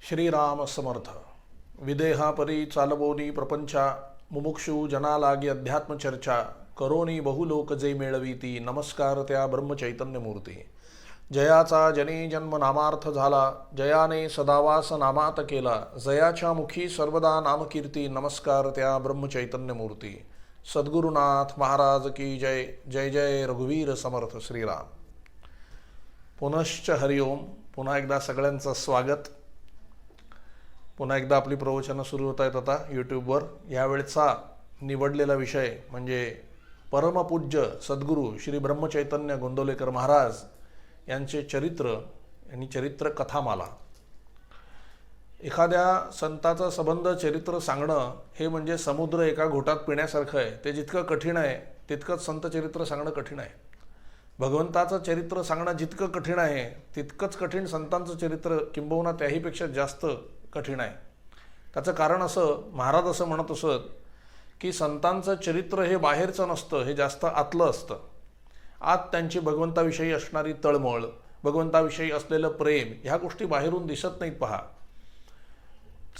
श्रीराम समर्थ. विदेहापरी चालवोनी प्रपंचा, मुमुक्षु जना लागे अध्यात्म चर्चा, करोनी बहुलोक जे मेळवीती, नमस्कार त्या ब्रह्मचैतन्यमूर्ती. जयाचा जनी जन्म नामार्थ झाला, जयाने सदावास नामात केला, जयाच्या मुखी सर्वदा नामकीर्ती, नमस्कार त्या ब्रह्मचैतन्यमूर्ती. सद्गुरुनाथ महाराज की जय. जय जय रघुवीर समर्थ श्रीराम. पुनश्च हरिओम. पुन्हा एकदा सगळ्यांचं स्वागत. पुन्हा एकदा आपली प्रवचनं सुरू होत आहेत आता यूट्यूबवर. यावेळचा निवडलेला विषय म्हणजे परमपूज्य सद्गुरू श्री ब्रह्मचैतन्य गोंदवलेकर महाराज यांचे चरित्र आणि चरित्र कथामाला. एखाद्या संताचा संबंध चरित्र सांगणं हे म्हणजे समुद्र एका घोटात पिण्यासारखं आहे. ते जितकं कठीण आहे तितकंच संत चरित्र सांगणं कठीण आहे. भगवंताचं चरित्र सांगणं जितकं कठीण आहे तितकंच कठीण संतांचं चरित्र किंबहुना त्याहीपेक्षा जास्त कठीण आहे. त्याचं कारण असं, महाराज असं म्हणत असत की संतांचं चरित्र हे बाहेरचं नसतं, हे जास्त आतलं असतं. आत त्यांची भगवंताविषयी असणारी तळमळ, भगवंताविषयी असलेलं प्रेम, ह्या गोष्टी बाहेरून दिसत नाहीत. पहा,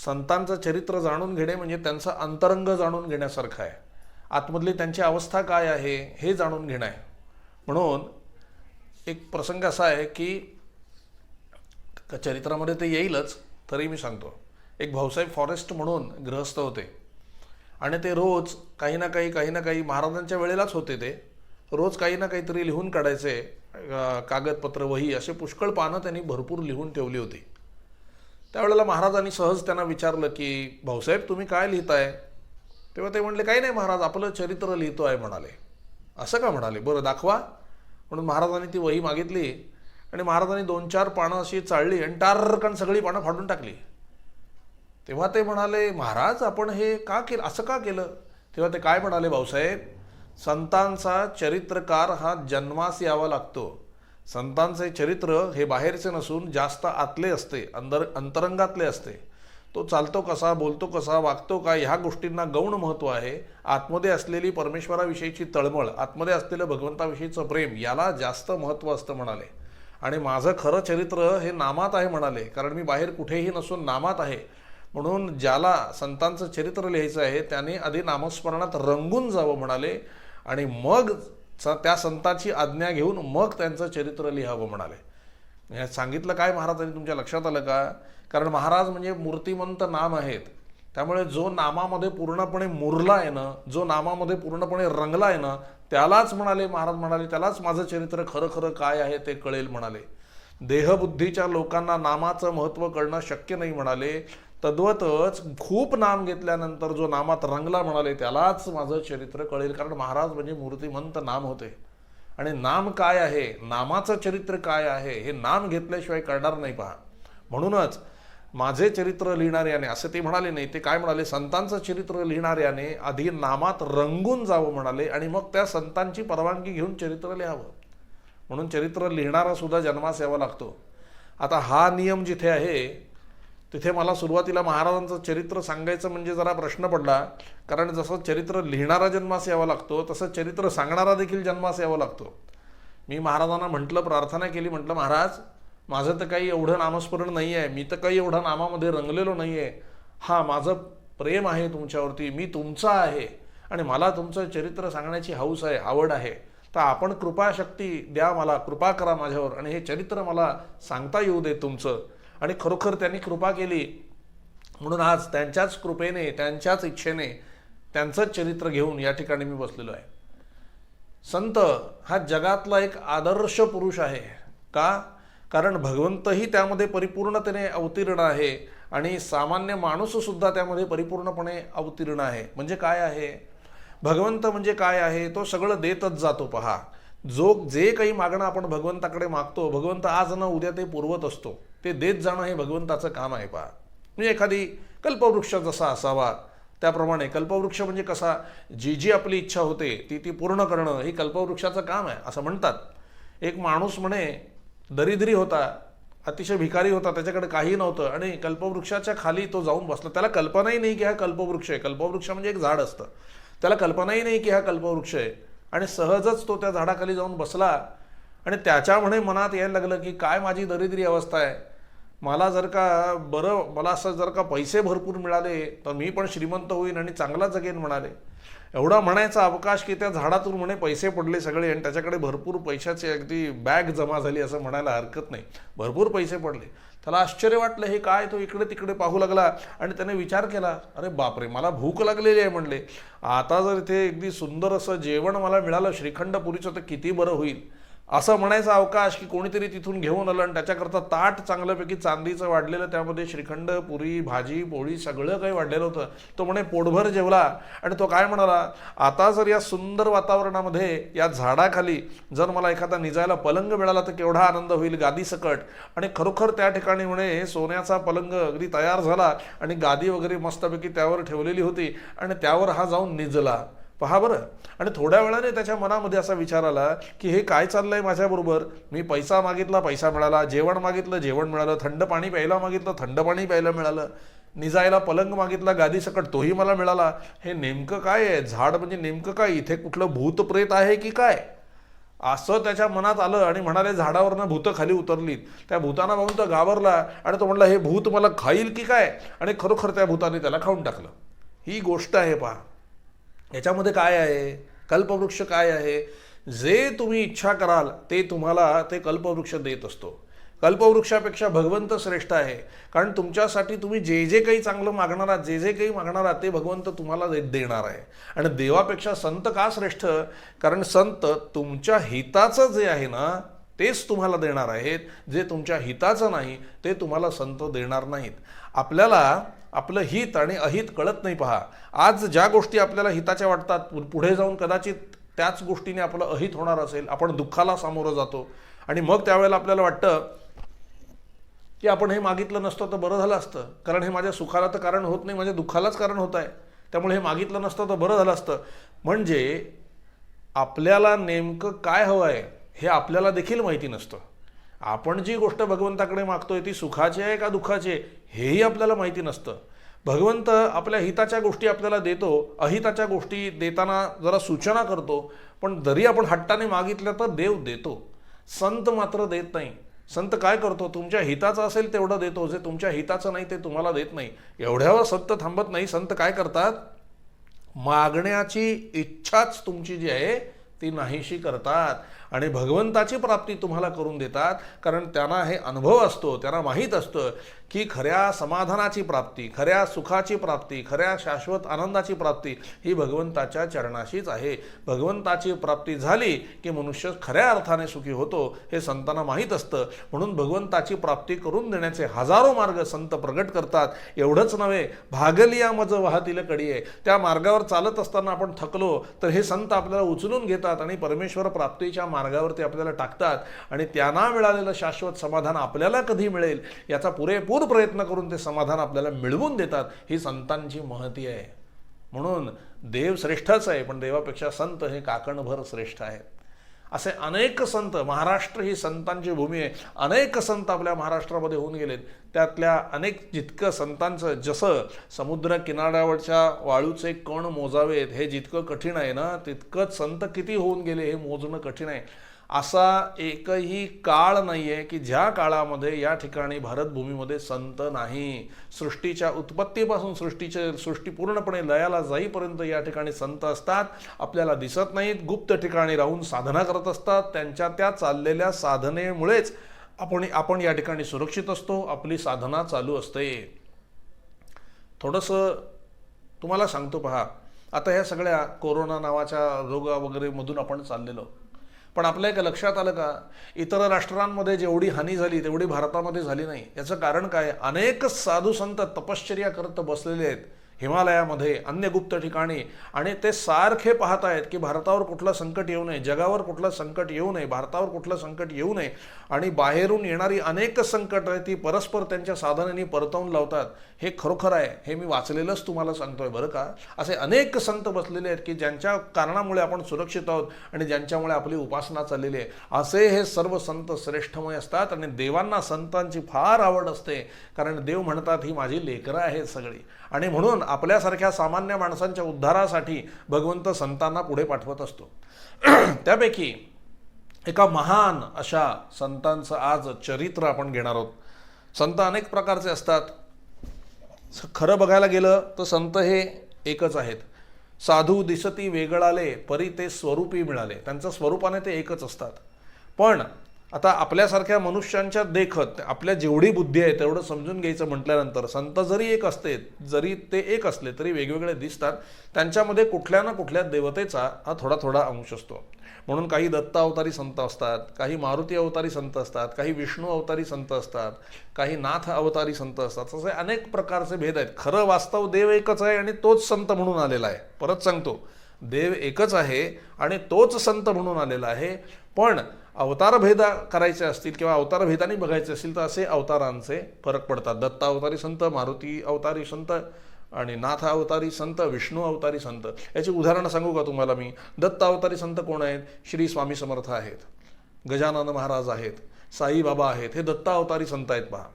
संतांचं चरित्र जाणून घेणे म्हणजे त्यांचं अंतरंग जाणून घेण्यासारखं आहे. आतमधली त्यांची अवस्था काय आहे हे जाणून घेणं आहे. म्हणून एक प्रसंग असा आहे की चरित्रामध्ये ते येईलच, तरी मी सांगतो. एक भाऊसाहेब फॉरेस्ट म्हणून गृहस्थ होते आणि ते रोज काही ना काही महाराजांच्या वेळेलाच होते. ते रोज काही ना काहीतरी लिहून काढायचे. कागदपत्र, वही असे पुष्कळ पानं त्यांनी भरपूर लिहून ठेवली होती. त्यावेळेला महाराजांनी सहज त्यांना विचारलं की भाऊसाहेब तुम्ही काय लिहिताय? तेव्हा ते म्हणले काही नाही महाराज, आपलं चरित्र लिहितो आहे म्हणाले. असं का म्हणाले? बरं दाखवा. म्हणून महाराजांनी ती वही मागितली आणि महाराजांनी 2-4 पानं अशी चाळली आणि टारकन सगळी पानं फाडून टाकली. तेव्हा ते म्हणाले महाराज आपण हे का केलं, असं का केलं? तेव्हा ते काय म्हणाले, भाऊसाहेब संतांचा चरित्रकार हा जन्मास यावा लागतो. संतांचे चरित्र हे बाहेरचे नसून जास्त आतले असते, अंतरंगातले असते. तो चालतो कसा, बोलतो कसा, वागतो काय, ह्या गोष्टींना गौण महत्त्व आहे. आतमध्ये असलेली परमेश्वराविषयीची तळमळ, आतमध्ये असलेलं भगवंताविषयीचं प्रेम, याला जास्त महत्त्व असतं म्हणाले. आणि माझं खरं चरित्र हे नामात आहे म्हणाले, कारण मी बाहेर कुठेही नसून नामात आहे. म्हणून ज्याला संतांचं चरित्र लिहायचं आहे त्याने आधी नामस्मरणात रंगून जावं म्हणाले आणि मग त्या संतांची आज्ञा घेऊन मग त्यांचं चरित्र लिहावं म्हणाले. सांगितलं काय महाराजांनी, तुमच्या लक्षात आलं का? कारण महाराज म्हणजे मूर्तिमंत नाम आहेत. त्यामुळे जो नामामध्ये पूर्णपणे मुरला आहे ना, जो नामामध्ये पूर्णपणे रंगला आहे ना, त्यालाच म्हणाले, महाराज म्हणाले त्यालाच माझं चरित्र खरं खरं काय आहे ते कळेल म्हणाले. देहबुद्धीच्या लोकांना नामाचं महत्त्व कळणं शक्य नाही म्हणाले. तद्वतच खूप नाम घेतल्यानंतर जो नामात रंगला म्हणाले त्यालाच माझं चरित्र कळेल. कारण महाराज म्हणजे मूर्तिमंत नाम होते. आणि नाम काय आहे, नामाचं चरित्र काय आहे हे नाम घेतल्याशिवाय कळणार नाही. पहा, म्हणूनच माझे चरित्र लिहिणाऱ्याने, असं ते म्हणाले नाही, ते काय म्हणाले, संतांचं चरित्र लिहिणाऱ्याने आधी नामात रंगून जावं म्हणाले आणि मग त्या संतांची परवानगी घेऊन चरित्र लिहावं. म्हणून चरित्र लिहिणारा सुद्धा जन्मास यावा लागतो. आता हा नियम जिथे आहे तिथे मला सुरुवातीला महाराजांचं चरित्र सांगायचं म्हणजे जरा प्रश्न पडला. कारण जसं चरित्र लिहिणारा जन्मास यावा लागतो तसं चरित्र सांगणारा देखील जन्मास यावा लागतो. मी महाराजांना म्हटलं, प्रार्थना केली, म्हटलं महाराज माझं तर काही एवढं नामस्मरण नाही आहे, मी तर काही एवढं नामामध्ये रंगलेलो नाही आहे. हां, माझं प्रेम आहे तुमच्यावरती, मी तुमचा आहे आणि मला तुमचं चरित्र सांगण्याची हौस आहे, आवड आहे. तर आपण कृपाशक्ती द्या, मला कृपा करा माझ्यावर आणि हे चरित्र मला सांगता येऊ दे तुमचं. आणि खरोखर त्यांनी कृपा केली. म्हणून आज त्यांच्याच कृपेने, त्यांच्याच इच्छेने त्यांचंच चरित्र घेऊन या ठिकाणी मी बसलेलो आहे. संत हा जगातला एक आदर्श पुरुष आहे. का? कारण भगवंतही त्यामध्ये परिपूर्णतेने अवतीर्ण आहे आणि सामान्य माणूससुद्धा त्यामध्ये परिपूर्णपणे अवतीर्ण आहे. म्हणजे काय आहे भगवंत, म्हणजे काय आहे, तो सगळं देतच जातो. पहा, जे काही मागणं आपण भगवंताकडे मागतो, भगवंत आज न उद्या ते पुरवत असतो. ते देत जाणं हे भगवंताचं काम आहे. पहा, म्हणजे एखादी कल्पवृक्ष जसा असावा त्याप्रमाणे कल्पवृक्ष म्हणजे कसा, जी आपली इच्छा होते ती पूर्ण करणं हे कल्पवृक्षाचं काम आहे असं म्हणतात. एक माणूस म्हणे दरिद्री होता, अतिशय भिकारी होता, त्याच्याकडे काही नव्हतं आणि कल्पवृक्षाच्या खाली तो जाऊन बसला. त्याला कल्पनाही नाही की हा कल्पवृक्ष आहे. कल्पवृक्ष म्हणजे एक झाड असतं, त्याला कल्पनाही नाही की हा कल्पवृक्ष आहे. आणि सहजच तो त्या झाडाखाली जाऊन बसला आणि त्याच्या म्हणे मनात यायला लागलं की काय माझी दरिद्री अवस्था आहे, मला जर का मला असं जर का पैसे भरपूर मिळाले तर मी पण श्रीमंत होईन आणि चांगला जगेन म्हणाले. एवढा म्हणायचा अवकाश की त्या झाडातून म्हणे पैसे पडले सगळे आणि त्याच्याकडे भरपूर पैशाची अगदी बॅग जमा झाली असं म्हणायला हरकत नाही. भरपूर पैसे पडले. त्याला आश्चर्य वाटलं, हे काय? तो इकडे तिकडे पाहू लागला आणि त्याने विचार केला, अरे बापरे, मला भूक लागलेली आहे म्हणले. आता जर इथे अगदी सुंदर असं जेवण मला मिळालं श्रीखंड पुरीचं तर किती बरं होईल. असं म्हणायचा अवकाश की कोणीतरी तिथून घेऊन आलं आणि त्याच्याकरता ताट चांगल्यापैकी चांदीचं वाढलेलं, त्यामध्ये श्रीखंड पुरी भाजी पोळी सगळं काही वाढलेलं होतं. तो म्हणे पोटभर जेवला आणि तो काय म्हणाला, आता जर या सुंदर वातावरणामध्ये या झाडाखाली जर मला एखादा निजायला पलंग मिळाला तर केवढा आनंद होईल गादी सकट. आणि खरोखर त्या ठिकाणी म्हणे सोन्याचा पलंग अगदी तयार झाला आणि गादी वगैरे मस्तपैकी त्यावर ठेवलेली होती आणि त्यावर हा जाऊन निजला. पहा बरं. आणि थोड्या वेळाने त्याच्या मनामध्ये असा विचार आला की हे काय चाललंय माझ्याबरोबर. मी पैसा मागितला पैसा मिळाला, जेवण मागितलं जेवण मिळालं, थंड पाणी प्यायला मागितलं थंड पाणी प्यायला मिळालं, निजायला पलंग मागितला गादी सकट तोही मला मिळाला. हे नेमकं काय आहे? झाड म्हणजे नेमकं काय? इथे कुठलं भूत प्रेत आहे की काय? असं त्याच्या मनात आलं आणि म्हणाले झाडावरनं भूतं खाली उतरलीत. त्या भूताना पाहून तो घाबरला आणि तो म्हणला, हे भूत मला खाईल की काय? आणि खरोखर त्या भूताने त्याला खाऊन टाकलं. ही गोष्ट आहे पहा. याच्यामध्ये काय आहे? कल्पवृक्ष काय आहे? जे तुम्ही इच्छा कराल ते तुम्हाला ते कल्पवृक्ष देत असतो. कल्पवृक्षापेक्षा भगवंत श्रेष्ठ आहे. कारण तुमच्यासाठी तुम्ही जे जे काही चांगलं मागणार आहात, जे जे काही मागणार आहात ते भगवंत तुम्हाला देणार आहे. आणि देवापेक्षा संत का श्रेष्ठ? कारण संत तुमच्या हिताचं जे आहे ना तेच तुम्हाला देणार आहेत. जे तुमच्या हिताचं नाही ते तुम्हाला संत देणार नाहीत. आपल्याला आपलं हित आणि अहित कळत नाही. पहा, आज ज्या गोष्टी आपल्याला हिताच्या वाटतात पुढे जाऊन कदाचित त्याच गोष्टीने आपलं अहित होणार असेल. आपण दुःखाला सामोरं जातो आणि मग त्यावेळेला आपल्याला वाटतं की आपण हे मागितलं नसतं तर बरं झालं असतं. कारण हे माझ्या सुखाला तर कारण होत नाही, माझ्या दुःखालाच कारण होत आहे. त्यामुळे हे मागितलं नसतं तर बरं झालं असतं. म्हणजे आपल्याला नेमकं काय हवं आहे हे आपल्याला देखील माहिती नसतं. आपण जी गोष्ट भगवंताकडे मागतोय ती सुखाची आहे का दुःखाची आहे हेही आपल्याला माहिती नसतं. भगवंत आपल्या हिताच्या गोष्टी आपल्याला देतो, अहिताच्या गोष्टी देताना जरा सूचना करतो. पण जरी आपण हट्टाने मागितलं तर देव देतो. संत मात्र देत नाही. संत काय करतो? तुमच्या हिताचं असेल तेवढं देतो, जे तुमच्या हिताचं नाही ते तुम्हाला देत नाही. एवढ्यावर संत थांबत नाही. संत काय करतात? मागण्याची इच्छाच तुमची जी आहे ती नाहीशी करतात आणि भगवंताची प्राप्ती तुम्हाला करून देतात. कारण त्यांना हे अनुभव असतो, त्यांना माहीत असतं की खऱ्या समाधानाची प्राप्ती, खऱ्या सुखाची प्राप्ती, खऱ्या शाश्वत आनंदाची प्राप्ती ही भगवंताच्या चरणाशीच आहे. भगवंताची प्राप्ती झाली की मनुष्य खऱ्या अर्थाने सुखी होतो हे संतांना माहीत असतं. म्हणून भगवंताची प्राप्ती करून देण्याचे हजारो मार्ग संत प्रगट करतात. एवढंच नव्हे, भागलिया मज वाहतील कडीये, त्या मार्गावर चालत असताना आपण थकलो तर हे संत आपल्याला उचलून घेतात आणि परमेश्वर प्राप्तीच्या मार्गावरती आपल्याला टाकतात. आणि त्यांना मिळालेलं शाश्वत समाधान आपल्याला कधी मिळेल याचा पुरेपूर प्रयत्न करून ते समाधान आपल्याला मिळवून देतात. ही संतांची महती आहे. म्हणून देव श्रेष्ठच आहे, पण देवापेक्षा संत हे काकणभर श्रेष्ठ आहेत. असे अनेक संत, महाराष्ट्र ही संतांची भूमी आहे. अनेक संत आपल्या महाराष्ट्रामध्ये होऊन गेलेत. त्यातल्या अनेक जितकं संतांचं, जसं समुद्र किनाऱ्यावरच्या वाळूचे कण मोजावेत हे जितकं कठीण आहे ना, तितकंच संत किती होऊन गेले हे मोजणं कठीण आहे. असा एकही काळ नाही आहे की ज्या काळामध्ये या ठिकाणी भारतभूमीमध्ये संत नाही. सृष्टीच्या उत्पत्तीपासून सृष्टी पूर्णपणे लयाला जाईपर्यंत या ठिकाणी संत असतात. आपल्याला दिसत नाहीत, गुप्त ठिकाणी राहून साधना करत असतात. त्यांच्या त्या चाललेल्या साधनेमुळेच आपण या ठिकाणी सुरक्षित असतो, आपली साधना चालू असते. थोडंसं तुम्हाला सांगतो पहा, आता ह्या सगळ्या कोरोना नावाच्या रोगा वगैरे मधून आपण चाललेलो, पण आपल्या एका लक्षात आलं का, इतर राष्ट्रांमध्ये जेवढी हानी झाली तेवढी भारतामध्ये झाली नाही. याचं कारण काय? अनेक साधू संत तपश्चर्या करत बसलेले आहेत हिमालयामध्ये, अन्य गुप्त ठिकाणी, आणि ते सारखे पाहत आहेत की भारतावर कुठलं संकट येऊ नये, जगावर कुठलं संकट येऊ नये, भारतावर कुठलं संकट येऊ नये. आणि बाहेरून येणारी अनेक संकट ती परस्पर त्यांच्या साधनेने परतवून लावतात. हे खरोखर आहे, हे मी वाचलेलंच तुम्हाला सांगतोय बरं का. असे अनेक संत बसलेले आहेत की ज्यांच्या कारणामुळे आपण सुरक्षित आहोत आणि ज्यांच्यामुळे आपली उपासना चाललेली आहे. असे हे सर्व संत श्रेष्ठमय असतात आणि देवांना संतांची फार आवड असते. कारण देव म्हणतात ही माझी लेकरं आहेत सगळी, आणि म्हणून आपल्यासारख्या सामान्य माणसांच्या उद्धारासाठी भगवंत संतांना पुढे पाठवत असतो. त्यापैकी एका महान अशा संतांचं आज चरित्र आपण घेणार आहोत. संत अनेक प्रकारचे असतात. खरं बघायला गेलं तर संत हे एकच आहेत. साधू दिसती वेगळाले परी ते स्वरूपी मिळाले. त्यांच्या स्वरूपाने ते एकच असतात. पण आता आपल्यासारख्या मनुष्यांच्या देखत आपल्या जेवढी बुद्धी आहे तेवढं समजून घ्यायचं म्हटल्यानंतर संत जरी एक असते, जरी ते एक असले तरी वेगवेगळे दिसतात. त्यांच्यामध्ये कुठल्या ना कुठल्या देवतेचा हा थोडा थोडा अंश असतो. म्हणून काही दत्त अवतारी संत असतात, काही मारुती अवतारी संत असतात, काही विष्णू अवतारी संत असतात, काही नाथ अवतारी संत असतात. असे अनेक प्रकारचे भेद आहेत. खरं वास्तव देव एकच आहे आणि तोच संत म्हणून आलेला आहे. परत सांगतो, देव एकच आहे आणि तोच संत म्हणून आलेला आहे. पण अवतार भेद करायचे असतील किंवा अवतार भेदाने बघायचे असतील तर असे अवतारांचे फरक पडतात. दत्त अवतारी संत, मारुती अवतारी संत आणि नाथ अवतारी संत, विष्णू अवतारी संत. याची उदाहरणं सांगू का तुम्हाला मी? दत्त अवतारी संत कोण आहेत? श्री स्वामी समर्थ आहेत, गजानन महाराज आहेत, साईबाबा आहेत. हे दत्त अवतारी संत आहेत पहा.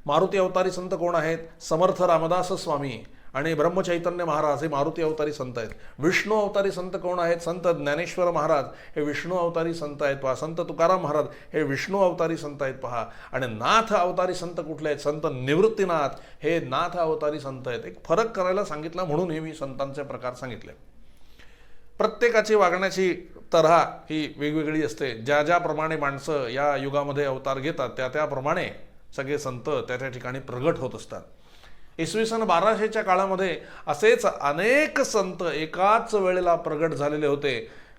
मारुती अवतारी संत कोण आहेत? समर्थ रामदास स्वामी आणि ब्रह्मचैतन्य महाराज हे मारुती अवतारी संत आहेत. विष्णू अवतारी संत कोण आहेत? संत ज्ञानेश्वर महाराज हे विष्णू अवतारी संत आहेत पहा. संत तुकाराम महाराज हे विष्णू अवतारी संत आहेत पहा. आणि नाथ अवतारी संत कुठले आहेत? संत निवृत्तीनाथ हे नाथ अवतारी संत आहेत. एक फरक करायला सांगितला म्हणून हे मी संतांचे प्रकार सांगितले. प्रत्येकाची वागण्याची तऱ्हा ही वेगवेगळी असते. ज्या ज्याप्रमाणे माणसं या युगामध्ये अवतार घेतात त्या त्याप्रमाणे सगळे संत त्या त्या ठिकाणी प्रगट होत असतात. इसवी सन 1200च्या काळामध्ये असेच अनेक संत एकाच वेळेला प्रगट झालेले होते.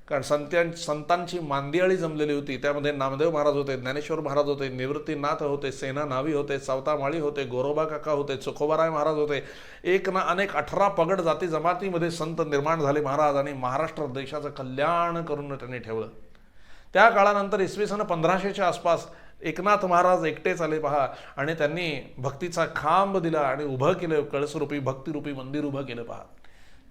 कारण संतांची मांदियाळी जमलेली होती. त्यामध्ये नामदेव महाराज होते, ज्ञानेश्वर महाराज होते, निवृत्तीनाथ होते, सेना नावी होते, सावता माळी होते, गोरोबा काका होते, चोखोबाराय महाराज होते. एक ना अनेक 18 पगड जाती जमातीमध्ये संत निर्माण झाले महाराज आणि महाराष्ट्र देशाचं कल्याण करून त्यांनी ठेवलं. त्या काळानंतर इसवी सन 1500च्या आसपास एकनाथ महाराज एकटेच आले पहा आणि त्यांनी भक्तीचा खांब दिला आणि उभं केलं, कळसरूपी भक्तिरूपी मंदिर उभं केलं पहा.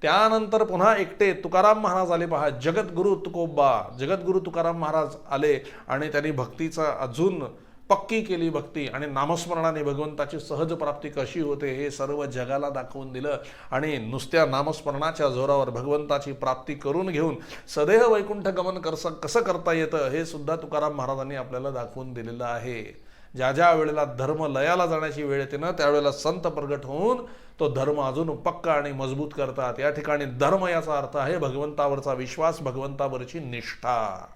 त्यानंतर पुन्हा एकटे तुकाराम महाराज आले पहा. जगद्गुरु तुकोबा, जगद्गुरु तुकाराम महाराज आले आणि त्यांनी भक्तीचा अजून पक्की केली भक्ती आणि नामस्मरणाने भगवंताची सहज प्राप्ती कशी होते हे सर्व जगाला दाखवून दिलं. आणि नुसत्या नामस्मरणाच्या जोरावर भगवंताची प्राप्ती करून घेऊन सदेह वैकुंठ गमन कसं करता येतं हे सुद्धा तुकाराम महाराजांनी आपल्याला दाखवून दिलेलं आहे. ज्या ज्या वेळेला धर्म लयाला जाण्याची वेळ येते ना त्यावेळेला संत प्रगट होऊन तो धर्म अजून पक्का आणि मजबूत करतात. या ठिकाणी धर्म याचा अर्थ आहे भगवंतावरचा विश्वास, भगवंतावरची निष्ठा.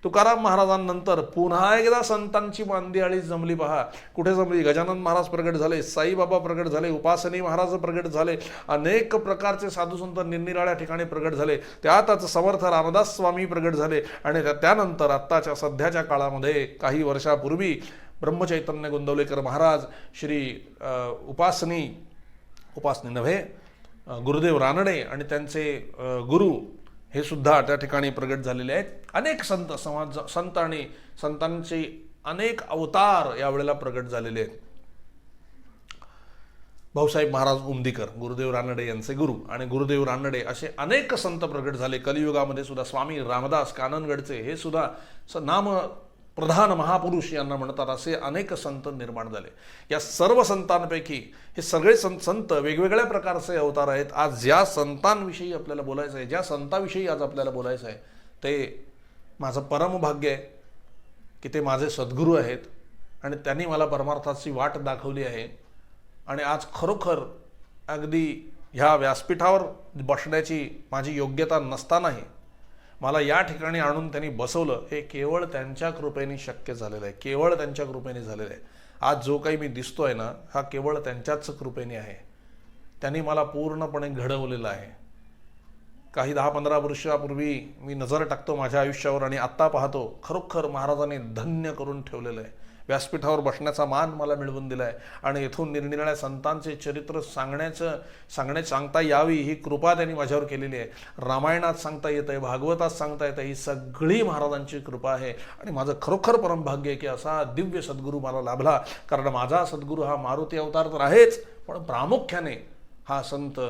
तुकाराम महाराजांनंतर पुन्हा एकदा संतांची मांदियाळी जमली पहा. कुठे जमली? गजानन महाराज प्रगट झाले, साईबाबा प्रगट झाले, उपासनी महाराज प्रगट झाले, अनेक प्रकारचे साधू संत निरनिराळ्या ठिकाणी प्रगट झाले. त्यातच समर्थ रामदास स्वामी प्रगट झाले आणि त्यानंतर आत्ताच्या सध्याच्या काळामध्ये काही वर्षापूर्वी ब्रह्मचैतन्य गोंदवलेकर महाराज, श्री उपासनी नव्हे गुरुदेव रानडे आणि त्यांचे गुरु हे सुद्धा त्या ठिकाणी प्रगट झालेले आहेत. अनेक संत आणि संतांचे अनेक अवतार यावेळेला प्रगट झालेले आहेत. भाऊसाहेब महाराज उमदीकर, गुरुदेव रानडे यांचे गुरु आणि गुरुदेव रानडे असे अनेक संत प्रगट झाले. कलियुगामध्ये सुद्धा स्वामी रामदास काननगडचे हे सुद्धा नाम प्रधान महापुरुष यांना म्हणतात असे अनेक संत निर्माण झाले. या सर्व संतांपैकी हे सगळे संत वेगवेगळ्या प्रकारचे अवतार आहेत. आज ज्या संतांविषयी आपल्याला बोलायचं आहे, ज्या संताविषयी आज आपल्याला बोलायचं आहे ते माझं परम भाग्य आहे की ते माझे सद्गुरू आहेत आणि त्यांनी मला परमार्थाची वाट दाखवली आहे. आणि आज खरोखर अगदी ह्या व्यासपीठावर बसण्याची माझी योग्यता नसतानाही मला या ठिकाणी आणून त्यांनी बसवलं हे केवळ त्यांच्या कृपेने शक्य झालेलं आहे. केवळ त्यांच्या कृपेने झालेलं आहे. आज जो काही मी दिसतोय ना हा केवळ त्यांच्याच कृपेने आहे. त्यांनी मला पूर्णपणे घडवलेलं आहे. काही 10-15 वर्षापूर्वी मी नजर टाकतो माझ्या आयुष्यावर आणि आत्ता पाहतो खरोखर महाराजांनी धन्य करून ठेवलेलं आहे. व्यासपीठावर बसण्याचा मान मला मिळवून दिला आहे आणि इथून निरनिराळ्या संतांचे चरित्र सांगता यावी ही कृपा त्यांनी माझ्यावर केलेली आहे. रामायणात सांगता येतं आहे, भागवतात सांगता येतं, ही सगळी महाराजांची कृपा आहे. आणि माझं खरोखर परमभाग्य आहे की असा दिव्य सद्गुरू मला लाभला. कारण माझा सद्गुरू हा मारुती अवतार तर आहेच, पण प्रामुख्याने हा संत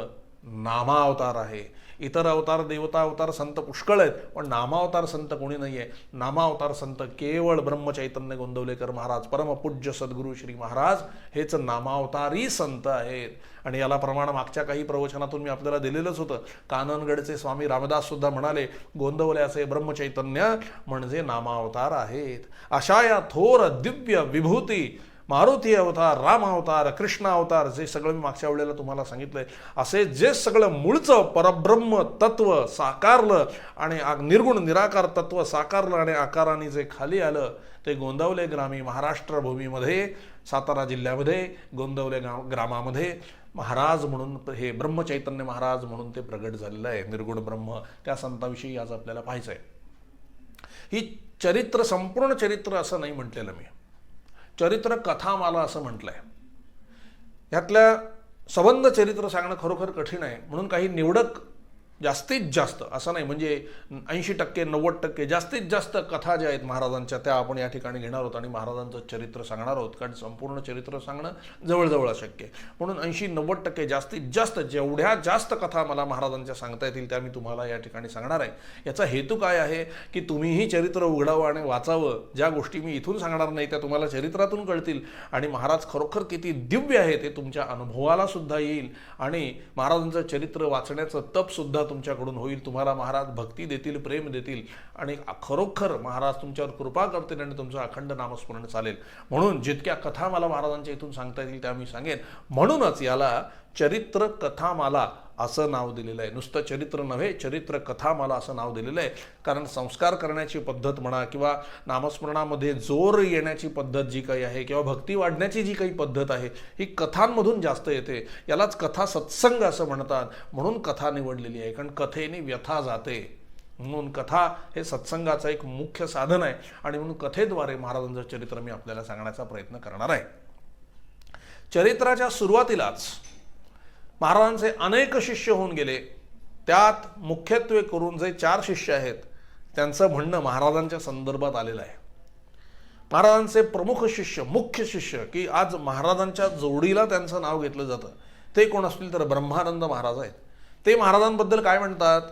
नामावतार आहे. इतर अवतार, देवता अवतार, संत पुष्कळ आहेत, पण नामावतार संत कोणी नाही आहे. नामावतार संत केवळ ब्रह्मचैतन्य गोंदवलेकर महाराज, परमपूज्य सद्गुरू श्री महाराज हेच नामावतारी संत आहेत. आणि याला प्रमाण मागच्या काही प्रवचनातून मी आपल्याला दिलेलंच होतं. काननगडचे स्वामी रामदास सुद्धा म्हणाले, गोंदवल्याचे ब्रह्मचैतन्य म्हणजे नामावतार आहेत. अशा या थोर दिव्य विभूती, मारुती अवतार, राम अवतार, कृष्ण अवतार, जे सगळं मी मागच्या वेळेला तुम्हाला सांगितलंय, असे जे सगळं मूळचं परब्रह्म तत्व साकारलं आणि निर्गुण निराकार तत्व साकारलं आणि आकाराने जे खाली आलं, ते गोंदवले ग्रामी महाराष्ट्र भूमीमध्ये, सातारा जिल्ह्यामध्ये गोंदवले ग्रामामध्ये महाराज म्हणून, हे ब्रह्मचैतन्य महाराज म्हणून ते प्रगट झालेलं आहे, निर्गुण ब्रह्म. त्या संताविषयी आज आपल्याला पाहायचं आहे. ही चरित्र, संपूर्ण चरित्र असं नाही म्हटलेलं मी, चरित्र कथामाला असं म्हटलंय. यातल्या संबंध चरित्र सांगणं खरोखर कठीण आहे, म्हणून काही निवडक, जास्तीत जास्त असं नाही म्हणजे 80% 90% जास्तीत जास्त कथा ज्या आहेत महाराजांच्या, त्या आपण या ठिकाणी घेणार आहोत आणि महाराजांचं चरित्र सांगणार आहोत. कारण संपूर्ण चरित्र सांगणं जवळजवळ अशक्य आहे. म्हणून 80-90% जास्तीत जास्त, जेवढ्या जास्त कथा मला महाराजांच्या सांगता येतील त्या मी तुम्हाला या ठिकाणी सांगणार आहे. याचा हेतू काय आहे की तुम्हीही चरित्र उघडावं आणि वाचावं. ज्या गोष्टी मी इथून सांगणार नाही त्या तुम्हाला चरित्रातून कळतील आणि महाराज खरोखर किती दिव्य आहे ते तुमच्या अनुभवाला सुद्धा येईल आणि महाराजांचं चरित्र वाचण्याचं तप सुद्धा तुमच्याकडून होईल. तुम्हाला महाराज भक्ती देतील, प्रेम देतील आणि खरोखर महाराज तुमच्यावर कृपा करतील आणि तुमचं अखंड नामस्मरण चालेल. म्हणून जितक्या कथा मला महाराजांच्या इथून सांगता येतील त्या मी सांगेन. म्हणूनच याला चरित्र कथामाला असं नाव दिलेलं आहे. नुसतं चरित्र नव्हे, चरित्र कथामाला असं नाव दिलेलं आहे. कारण संस्कार करण्याची पद्धत म्हणा किंवा नामस्मरणामध्ये जोर येण्याची पद्धत जी काही आहे किंवा भक्ती वाढण्याची जी काही पद्धत आहे ही कथांमधून जास्त येते. यालाच कथा सत्संग असं म्हणतात, म्हणून कथा निवडलेली आहे. कारण कथेने व्यथा जाते, म्हणून कथा हे सत्संगाचं एक मुख्य साधन आहे आणि म्हणून कथेद्वारे महाराजांचं चरित्र मी आपल्याला सांगण्याचा प्रयत्न करणार आहे. चरित्राच्या सुरुवातीलाच महाराजांचे अनेक शिष्य होऊन गेले. त्यात मुख्यत्वे करून जे 4 शिष्य आहेत त्यांचं म्हणणं महाराजांच्या संदर्भात आलेलं आहे. महाराजांचे प्रमुख शिष्य, मुख्य शिष्य, की आज महाराजांच्या जोडीला त्यांचं नाव घेतलं जातं, ते कोण असतील तर ब्रह्मानंद महाराज आहेत. ते महाराजांबद्दल काय म्हणतात?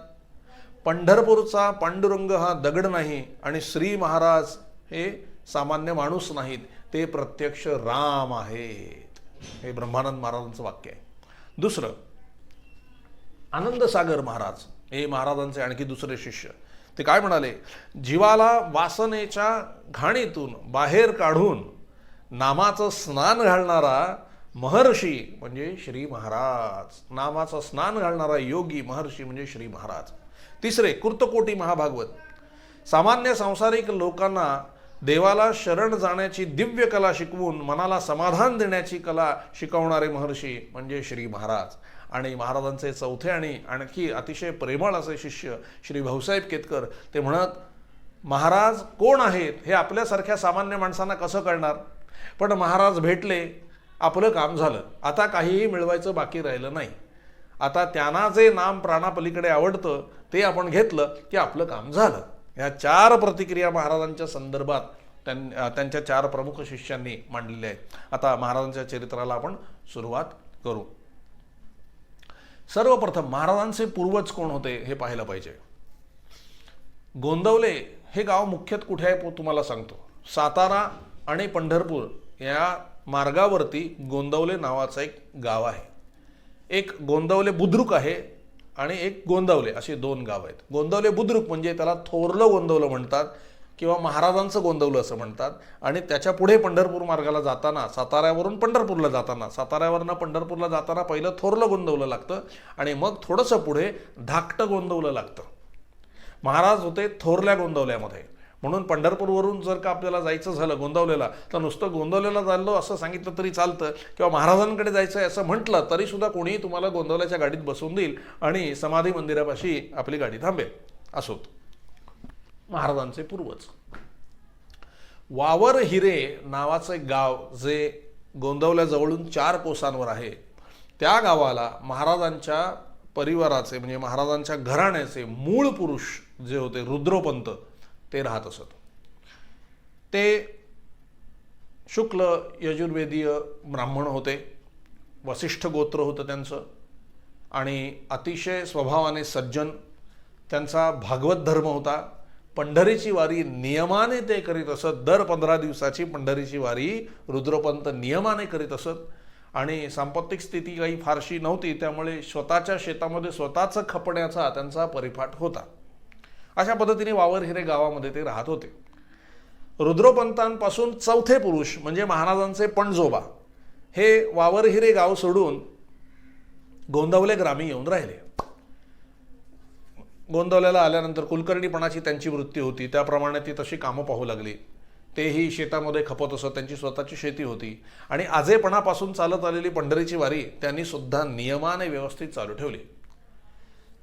पंढरपूरचा पांडुरंग हा दगड नाही आणि श्री महाराज हे सामान्य माणूस नाहीत, ते प्रत्यक्ष राम आहेत. हे ब्रह्मानंद महाराजांचं वाक्य आहे. दुसरं, आनंदसागर महाराज हे महाराजांचे आणखी दुसरे शिष्य. ते काय म्हणाले? जीवाला वासनेच्या घाणीतून बाहेर काढून नामाचं स्नान घालणारा महर्षी म्हणजे श्री महाराज. नामाचं स्नान घालणारा योगी महर्षी म्हणजे श्री महाराज. तिसरे, कृतकोटी महाभागवत. सामान्य सांसारिक लोकांना देवाला शरण जाण्याची दिव्य कला शिकवून मनाला समाधान देण्याची कला शिकवणारे महर्षी म्हणजे श्री महाराज. आणि महाराजांचे चौथे आणि आणखी अतिशय प्रेमळ असे शिष्य श्री भाऊसाहेब केतकर. ते म्हणत, महाराज कोण आहेत हे आपल्यासारख्या सामान्य माणसांना कसं कळणार, पण महाराज भेटले, आपलं काम झालं. आता काहीही मिळवायचं बाकी राहिलं नाही. आता त्यांना जे नाम प्राणापलीकडे आवडतं ते आपण घेतलं की आपलं काम झालं. ह्या 4 प्रतिक्रिया महाराजांच्या संदर्भात त्यांच्या 4 प्रमुख शिष्यांनी मांडलेल्या आहेत. आता महाराजांच्या चरित्राला आपण सुरुवात करू. सर्वप्रथम महाराजांचे पूर्वज कोण होते हे पाहायला पाहिजे. गोंदवले हे गाव मुख्यतः कुठे आहे तुम्हाला सांगतो. सातारा आणि पंढरपूर या मार्गावरती गोंदवले नावाचं एक गाव आहे. एक गोंदवले बुद्रुक आहे आणि एक गोंदवले, असे 2 गाव आहेत. गोंदवले बुद्रुक म्हणजे त्याला थोरलं गोंदवलं म्हणतात किंवा महाराजांचं गोंदवलं असं म्हणतात. आणि त्याच्या पुढे पंढरपूर मार्गाला जाताना, साताऱ्यावरून पंढरपूरला जाताना, साताऱ्यावरनं पंढरपूरला जाताना पहिलं थोरलं गोंदवलं लागतं आणि मग थोडंसं पुढे धाकटं गोंदवलं लागतं. महाराज होते थोरल्या गोंदवल्यामध्ये. म्हणून पंढरपूरवरून जर का आपल्याला जायचं झालं गोंदवलेला, तर नुसतं गोंदवलेला चाललो असं सांगितलं तरी चालतं किंवा महाराजांकडे जायचं आहे असं म्हटलं तरी सुद्धा कोणीही तुम्हाला गोंदवल्याच्या गाडीत बसवून देईल आणि समाधी मंदिरापाशी आपली गाडी थांबेल. असोत महाराजांचे पूर्वज. वावर हिरे नावाचं एक गाव जे गोंदवल्याजवळून 4 कोसांवर आहे, त्या गावाला महाराजांच्या परिवाराचे म्हणजे महाराजांच्या घराण्याचे मूळ पुरुष जे होते रुद्रोपंत ते राहत असत. ते शुक्ल यजुर्वेदीय ब्राह्मण होते. वसिष्ठ गोत्र होतं त्यांचं आणि अतिशय स्वभावाने सज्जन. त्यांचा भागवत धर्म होता. पंढरीची वारी नियमाने ते करीत असत. दर 15 दिवसाची पंढरीची वारी रुद्रपंत नियमाने करीत असत. आणि सांपत्तिक स्थिती काही फारशी नव्हती, त्यामुळे स्वतःच्या शेतामध्ये स्वतःच खपण्याचा त्यांचा परिपाठ होता. अशा पद्धतीने वावरहिरे गावामध्ये ते राहत होते. रुद्रपंतांपासून चौथे पुरुष म्हणजे महाराजांचे पणजोबा हे वावरहिरे गाव सोडून गोंदवले ग्रामी येऊन राहिले. गोंदवल्याला आल्यानंतर कुलकर्णीपणाची त्यांची वृत्ती होती, त्याप्रमाणे ती तशी कामं पाहू लागली. तेही शेतामध्ये खपत असत. त्यांची स्वतःची शेती होती. आणि आजेपणापासून चालत आलेली पंढरीची वारी त्यांनी सुद्धा नियमाने व्यवस्थित चालू ठेवली.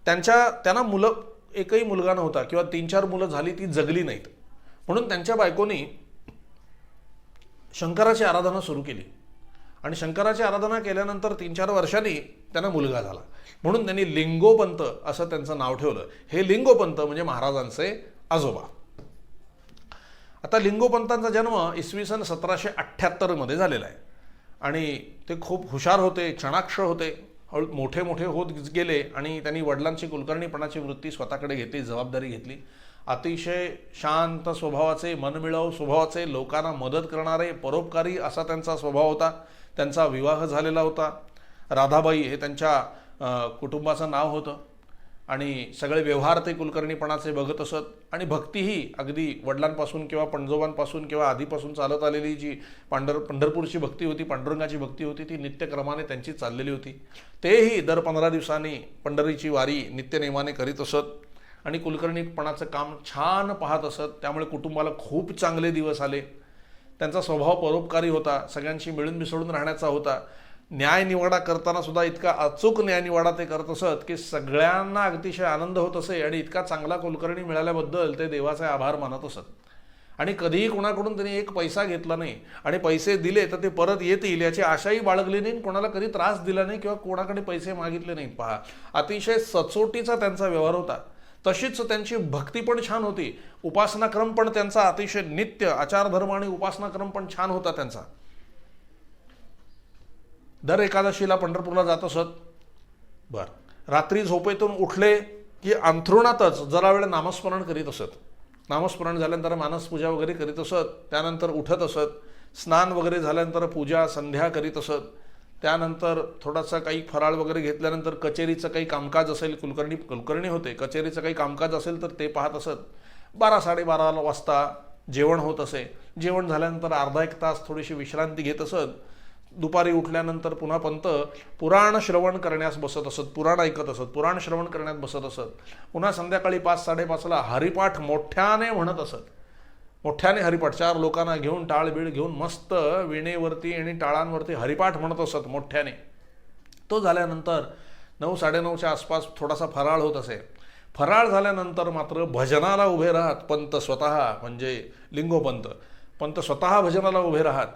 त्यांना मुलं, एकही मुलगा नव्हता किंवा 3-4 मुलं झाली ती जगली नाहीत. म्हणून त्यांच्या बायकोनी शंकराची आराधना सुरू केली. आणि शंकराची आराधना केल्यानंतर 3-4 वर्षांनी त्यांना मुलगा झाला. म्हणून त्यांनी लिंगोपंत असं त्यांचं नाव ठेवलं. हे लिंगोपंत म्हणजे महाराजांचे आजोबा. आता लिंगोपंतांचा जन्म इसवी सन 1778 मध्ये झालेला आहे. आणि ते खूप हुशार होते, चाणाक्ष होते. मोठे मोठे होत गेले आणि त्यांनी वडिलांची कुलकर्णीपणाची वृत्ती स्वतःकडे घेतली, जबाबदारी घेतली. अतिशय शांत स्वभावाचे, मनमिळावू स्वभावाचे, लोकांना मदत करणारे, परोपकारी असा त्यांचा स्वभाव होता. त्यांचा विवाह झालेला होता. राधाबाई हे त्यांच्या कुटुंबाचं नाव होतं. आणि सगळे व्यवहार ते कुलकर्णीपणाचे बघत असत. आणि भक्तीही अगदी वडिलांपासून किंवा पणजोबांपासून किंवा आधीपासून चालत आलेली जी पंढरपूरची भक्ती होती, पांडुरंगाची भक्ती होती, ती नित्यक्रमाने त्यांची चाललेली होती. तेही दर 15 दिवसांनी पंढरीची वारी नित्यनेमाने करीत असत. आणि कुलकर्णीपणाचं काम छान पाहत असत. त्यामुळे कुटुंबाला खूप चांगले दिवस आले. त्यांचा स्वभाव परोपकारी होता, सगळ्यांशी मिळून मिसळून राहण्याचा होता. न्यायनिवाडा करताना सुद्धा इतका अचूक न्यायनिवाडा ते करत असत की सगळ्यांना अतिशय आनंद होत असे. आणि इतका चांगला कुलकर्णी मिळाल्याबद्दल ते देवाचे आभार मानत असत. आणि कधीही कोणाकडून त्यांनी एक पैसा घेतला नाही. आणि पैसे दिले तर ते परत येतील याची आशाही बाळगली नाही. कोणाला कधी त्रास दिला नाही किंवा कोणाकडे पैसे मागितले नाहीत. पहा, अतिशय सचोटीचा त्यांचा व्यवहार होता. तशीच त्यांची भक्ती पण छान होती. उपासनाक्रम पण त्यांचा अतिशय नित्य आचारधर्म आणि उपासनाक्रम पण छान होता त्यांचा. दर एकादशीला पंढरपूरला जात असत. रात्री झोपेतून उठले की अंथरुणातच जरा वेळ नामस्मरण करीत असत. नामस्मरण झाल्यानंतर मानसपूजा वगैरे करीत असत. त्यानंतर उठत असत. स्नान वगैरे झाल्यानंतर पूजा संध्या करीत असत. त्यानंतर थोडासा काही फराळ वगैरे घेतल्यानंतर कचेरीचं काही कामकाज असेल, कुलकर्णी होते, कचेरीचं काही कामकाज असेल तर ते पाहत असत. 12-12:30 वाजता जेवण होत असे. जेवण झाल्यानंतर अर्धा 1 तास थोडीशी विश्रांती घेत असत. दुपारी उठल्यानंतर पुन्हा पंत पुराण श्रवण करण्यास बसत असत. पुराण ऐकत असत, पुराण श्रवण करण्यात बसत असत. पुन्हा संध्याकाळी 5-5:30 हरिपाठ मोठ्याने म्हणत असत. मोठ्याने हरिपाठ 4 लोकांना घेऊन, टाळबीळ घेऊन मस्त विणेवरती आणि टाळांवरती हरिपाठ म्हणत असत मोठ्याने. तो झाल्यानंतर 9-9:30च्या आसपास थोडासा फराळ होत असे. फराळ झाल्यानंतर मात्र भजनाला उभे राहत पंत स्वतः, म्हणजे लिंगोपंत. पंत स्वतः भजनाला उभे राहत.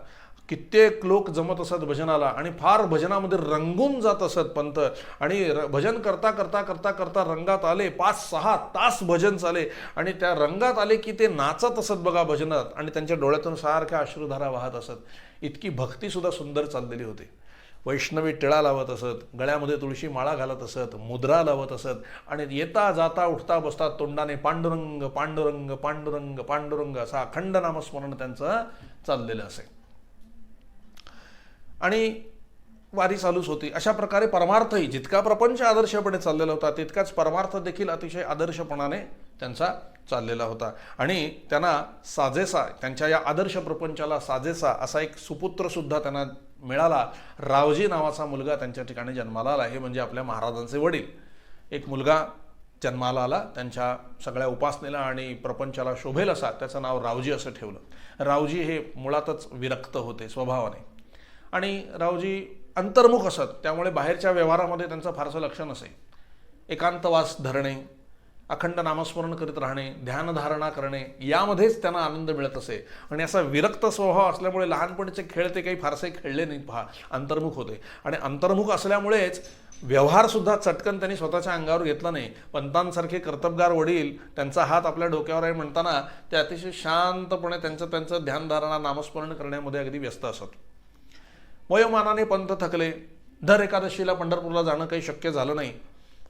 कित्येक लोक जमत असत भजनाला आणि फार भजनामध्ये रंगून जात असत पंत. आणि भजन करता करता करता करता रंगात आले. 5-6 तास भजन चाले. आणि त्या रंगात आले की ते नाचत असत बघा भजनात. आणि त्यांच्या डोळ्यातून सारख्या अश्रुधारा वाहत असत. इतकी भक्ती सुद्धा सुंदर चाललेली होती. वैष्णवी टिळा लावत असत, गळ्यामध्ये तुळशी माळा घालत असत, मुद्रा लावत असत. आणि येता जाता उठता बसता तोंडाने पांडुरंग पांडुरंग पांडुरंग पांडुरंग असा अखंड नामस्मरण त्यांचं चाललेलं असे. आणि वारी चालूच होती. अशा प्रकारे परमार्थही जितका प्रपंच आदर्शपणे चाललेला होता तितकाच परमार्थ देखील अतिशय आदर्शपणाने त्यांचा चाललेला होता. आणि त्यांना साजेसा, त्यांच्या या आदर्श प्रपंचाला साजेसा असा एक सुपुत्र सुद्धा त्यांना मिळाला. रावजी नावाचा मुलगा त्यांच्या ठिकाणी जन्माला आला. हे म्हणजे आपल्या महाराजांचे वडील. एक मुलगा जन्माला आला. त्यांच्या सगळ्या उपासनेला आणि प्रपंचाला शोभेल असा त्याचं नाव रावजी असं ठेवलं. रावजी हे मुळातच विरक्त होते स्वभावाने. आणि रावजी अंतर्मुख असत, त्यामुळे बाहेरच्या व्यवहारामध्ये त्यांचं फारसं लक्ष नसे. एकांतवास धरणे, अखंड नामस्मरण करीत राहणे, ध्यानधारणा करणे यामध्येच त्यांना आनंद मिळत असे. आणि असा विरक्त स्वभाव असल्यामुळे लहानपणीचे खेळ ते काही फारसे खेळले नाहीत. पहा, अंतर्मुख होते. आणि अंतर्मुख असल्यामुळेच व्यवहारसुद्धा चटकन त्यांनी स्वतःच्या अंगावर घेतला नाही. पंतांसारखे कर्तबगार वडील त्यांचा हात आपल्या डोक्यावर आहे म्हणताना ते अतिशय शांतपणे त्यांचं ध्यानधारणा नामस्मरण करण्यामध्ये अगदी व्यस्त असत. वयोमानाने पंत थकले. दर एकादशीला पंढरपूरला जाणं काही शक्य झालं नाही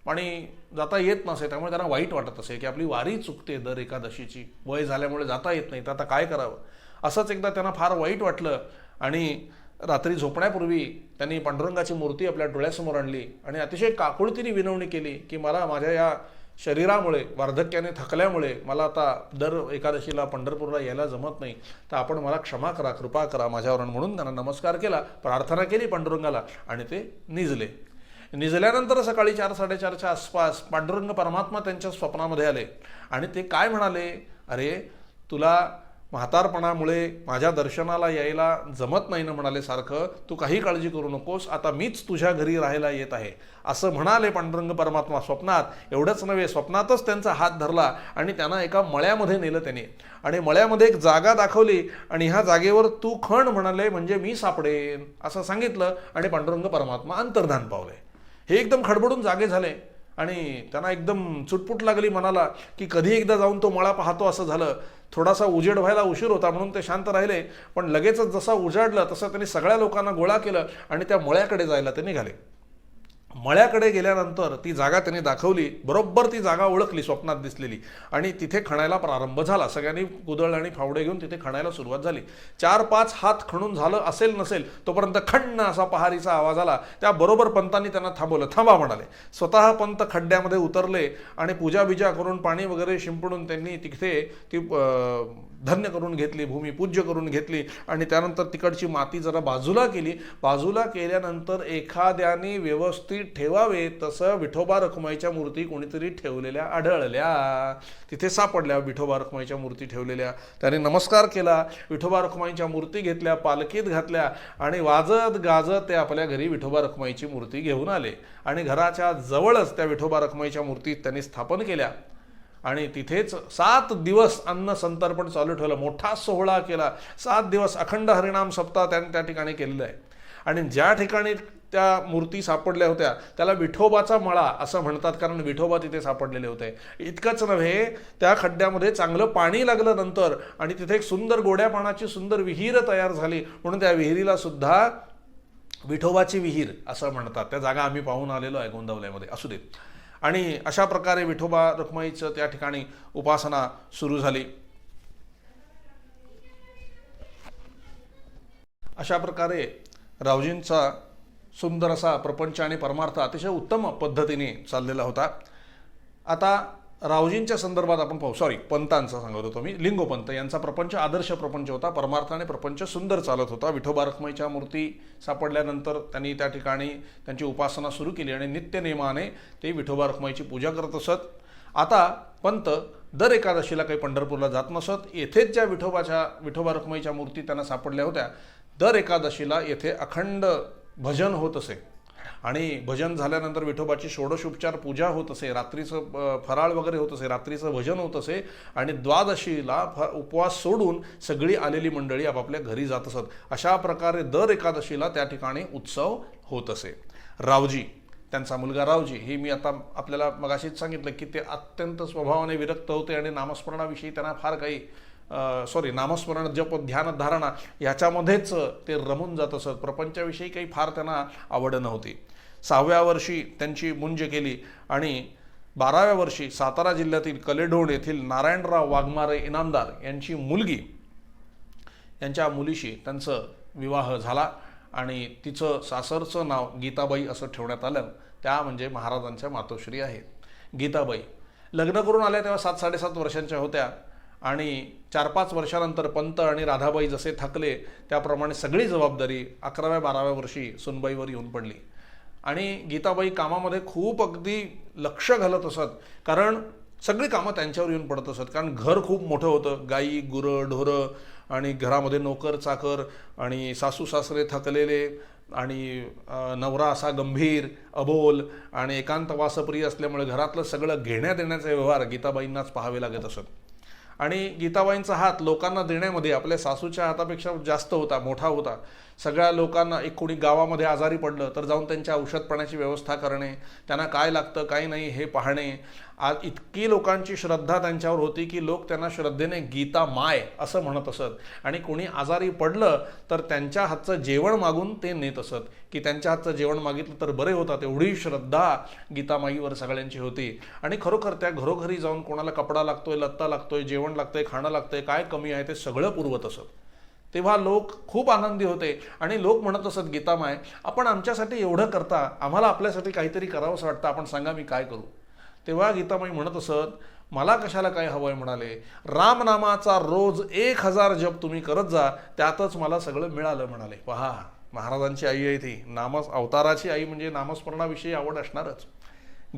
आणि जाता येत नसे, त्यामुळे त्यांना वाईट वाटत असे की आपली वारी चुकते दर एकादशीची, वय झाल्यामुळे जाता येत नाही, तर आता काय करावं. असंच एकदा त्यांना फार वाईट वाटलं आणि रात्री झोपण्यापूर्वी त्यांनी पांडुरंगाची मूर्ती आपल्या डोळ्यासमोर आणली आणि अतिशय काकुळतीने विनवणी केली की मला माझ्या या शरीरामुळे, वार्धक्याने थकल्यामुळे मला आता दर एकादशीला पंढरपूरला यायला जमत नाही, तर आपण मला क्षमा करा, कृपा करा माझ्यावर. म्हणून त्यांना नमस्कार केला, प्रार्थना केली पांडुरंगाला आणि ते निजले. निजल्यानंतर सकाळी 4-4:30च्या आसपास पांडुरंग परमात्मा त्यांच्या स्वप्नामध्ये आले आणि ते काय म्हणाले, अरे तुला म्हातारपणामुळे माझ्या दर्शनाला यायला जमत नाही ना म्हणाले सारखं, तू काही काळजी करू नकोस, आता मीच तुझ्या घरी राहायला येत आहे असं म्हणाले पांडुरंग परमात्मा स्वप्नात. एवढंच नव्हे, स्वप्नातच त्यांचा हात धरला आणि त्यांना एका मळ्यामध्ये नेलं त्याने आणि मळ्यामध्ये एक जागा दाखवली आणि ह्या जागेवर तू खण म्हणाले म्हणजे मी सापडेन असं सांगितलं आणि पांडुरंग परमात्मा अंतर्धान पावले. हे एकदम खडबडून जागे झाले आणि त्यांना एकदम चुटपुट लागली मनाला की कधी एकदा जाऊन तो मळा पाहतो असं झालं. थोडासा उजेड व्हायला उशीर होता म्हणून ते शांत राहिले, पण लगेचच जसा उजाडलं तसं त्यांनी सगळ्या लोकांना गोळा केलं आणि त्या मळ्याकडे जायला ते निघाले. मळ्याकडे गेल्यानंतर ती जागा त्यांनी दाखवली, बरोबर ती जागा ओळखली स्वप्नात दिसलेली आणि तिथे खणायला प्रारंभ झाला. सगळ्यांनी कुदळ आणि फावडे घेऊन तिथे खणायला सुरुवात झाली. 4-5 हात खणून झालं असेल नसेल तोपर्यंत खण्ण असा पहारीचा आवाज आला. त्याबरोबर पंतांनी त्यांना थांबवलं. थांबा म्हणाले. स्वतः पंत खड्ड्यामध्ये उतरले आणि पूजा बिजा करून पाणी वगैरे शिंपडून त्यांनी तिथे ती धन्य करून घेतली, भूमी पूज्य करून घेतली आणि त्यानंतर तिकडची माती जरा बाजूला केली. बाजूला केल्यानंतर एखाद्याने व्यवस्थित ठेवावे तसं विठोबा रखुमाईच्या मूर्ती कोणीतरी ठेवलेल्या आढळल्या. तिथे सापडल्या विठोबा रखुमाईच्या मूर्ती ठेवलेल्या. त्याने नमस्कार केला, विठोबा रखुमाईच्या मूर्ती घेतल्या, पालखीत घातल्या आणि वाजत गाजत ते आपल्या घरी विठोबा रखुमाईची मूर्ती घेऊन आले आणि घराच्या जवळच त्या विठोबा रखुमाईच्या मूर्ती त्यांनी स्थापन केल्या आणि तिथेच 7 दिवस अन्न संतर्पण चालू ठेवलं. मोठा सोहळा केला. 7 दिवस अखंड हरिनाम सप्ताह त्यांनी त्या ठिकाणी केलेला आहे आणि ज्या ठिकाणी त्या मूर्ती सापडल्या होत्या त्याला विठोबाचा मळा असं म्हणतात, कारण विठोबा तिथे सापडलेले होते. इतकंच नव्हे, त्या खड्ड्यामध्ये चांगलं पाणी लागलं नंतर आणि तिथे एक सुंदर गोड्या पाण्याची सुंदर विहीर तयार झाली, म्हणून त्या विहिरीला सुद्धा विठोबाची विहीर असं म्हणतात. त्या जागा आम्ही पाहून आलेलो आहे गोंदवल्यामध्ये. असू दे. आणि अशा प्रकारे विठोबा रखुमाईचं त्या ठिकाणी उपासना सुरू झाली. अशा प्रकारे रावजींचा सुंदर असा प्रपंच आणि परमार्थ अतिशय उत्तम पद्धतीने चाललेला होता. आता रावजींच्या संदर्भात आपण पाहू, पंतांचा सांगत होतो मी, लिंगोपंत यांचा प्रपंच आदर्श प्रपंच होता. परमार्थाने प्रपंच सुंदर चालत होता. विठोबा रखुमाईच्या मूर्ती सापडल्यानंतर त्यांनी त्या ठिकाणी त्यांची उपासना सुरू केली आणि नित्यनेमाने ते विठोबा रखुमाईची पूजा करत असत. आता पंत दर एकादशीला काही पंढरपूरला जात नसत. येथेच ज्या विठोबा रखुमाईच्या मूर्ती त्यांना सापडल्या होत्या, दर एकादशीला येथे अखंड भजन होत असे आणि भजन झाल्यानंतर विठोबाची षोडशोपचार पूजा होत असे, रात्रीचं फराळ वगैरे होत असे, रात्रीचं भजन होत असे आणि द्वादशीला उपवास सोडून सगळी आलेली मंडळी आपापल्या घरी जात असत. अशा प्रकारे दर एकादशीला त्या ठिकाणी उत्सव होत असे. रावजी, त्यांचा मुलगा रावजी, हे मी आता आपल्याला मगाशीच सांगितलं की ते अत्यंत स्वभावाने विरक्त होते आणि नामस्मरणाविषयी त्यांना फार काही नामस्मरण, जप, ध्यान, धारणा याच्यामध्येच ते रमून जात असत. प्रपंचाविषयी काही फार त्यांना आवड नव्हती. 6व्या वर्षी त्यांची मुंज केली आणि 12व्या वर्षी सातारा जिल्ह्यातील कलेढोण येथील नारायणराव वाघमारे इनामदार यांची मुलगी, यांच्या मुलीशी त्यांचं विवाह झाला आणि तिचं सासरचं नाव गीताबाई असं ठेवण्यात आलं. त्या म्हणजे महाराजांच्या मातोश्री आहेत. गीताबाई लग्न करून आल्या तेव्हा 7-7.5 वर्षांच्या होत्या आणि 4-5 वर्षानंतर पंत आणि राधाबाई जसे थकले त्याप्रमाणे सगळी जबाबदारी 11व्या-12व्या वर्षी सुनबाईवर येऊन पडली आणि गीताबाई कामामध्ये खूप अगदी लक्ष घालत असत, कारण सगळी कामं त्यांच्यावर येऊन पडत असत. कारण घर खूप मोठं होतं, गाई, गुरं, ढोरं आणि घरामध्ये नोकर चाकर आणि सासू सासरे थकलेले आणि नवरा असा गंभीर, अबोल आणि एकांतवासप्रिय असल्यामुळे घरातलं सगळं घेण्या देण्याचे व्यवहार गीताबाईंनाच पाहावे लागत असत. आणि गीताबाईंचा हात लोकांना देण्यामध्ये आपल्या सासूच्या हातापेक्षा जास्त होता, मोठा होता. सगळ्या लोकांना, एक कोणी गावामध्ये आजारी पडलं तर जाऊन त्यांच्या औषधपाण्याची व्यवस्था करणे, त्यांना काय लागतं काय नाही हे पाहणे. आज इतकी लोकांची श्रद्धा त्यांच्यावर होती की लोक त्यांना श्रद्धेने गीता माय असं म्हणत असत. आणि कोणी आजारी पडलं तर त्यांच्या हातचं जेवण मागून ते नेत असत, की त्यांच्या हातचं जेवण मागितलं तर बरे होतात. एवढी श्रद्धा गीतामाईवर सगळ्यांची होती. आणि खरोखर त्या घरोघरी जाऊन कोणाला कपडा लागतोय, लत्ता लागतोय, जेवण लागतंय, खाणं लागतंय, काय कमी आहे ते सगळं पुरवत असत. तेव्हा लोक खूप आनंदी होते. आणि लोक म्हणत असत, गीतामाय आपण आमच्यासाठी एवढं करता, आम्हाला आपल्यासाठी काहीतरी करावंसं वाटतं, आपण सांगा मी काय करू. तेव्हा गीतामाई म्हणत असत, मला कशाला काय हवंय म्हणाले, रामनामाचा रोज 1000 जप तुम्ही करत जा, त्यातच मला सगळं मिळालं म्हणाले. पहा, महाराजांची आई आहे ती, अवताराची आई म्हणजे नामस्मरणाविषयी आवड असणारच